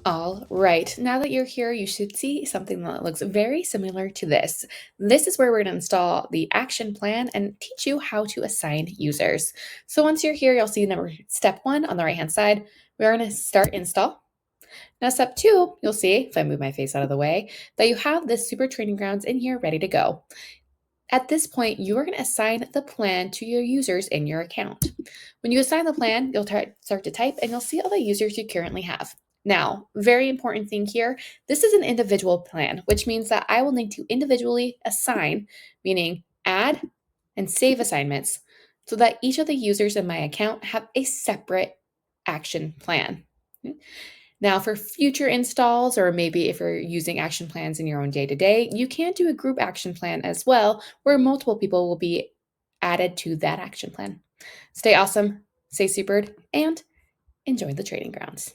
All right, now that you're here, you should see something that looks very similar to this. This is where we're going to install the action plan and teach you how to assign users. So once you're here, you'll see step 1 on the right-hand side. We're going to start install. Now step 2, you'll see, if I move my face out of the way, that you have this Super Training Grounds in here ready to go. At this point, you are going to assign the plan to your users in your account. When you assign the plan, you'll start to type and you'll see all the users you currently have. Now, very important thing here, this is an individual plan, which means that I will need to individually assign, meaning add and save assignments, so that each of the users in my account have a separate action plan. Now, for future installs, or maybe if you're using action plans in your own day to day, you can do a group action plan as well, where multiple people will be added to that action plan. Stay awesome, stay supered, and enjoy the training grounds.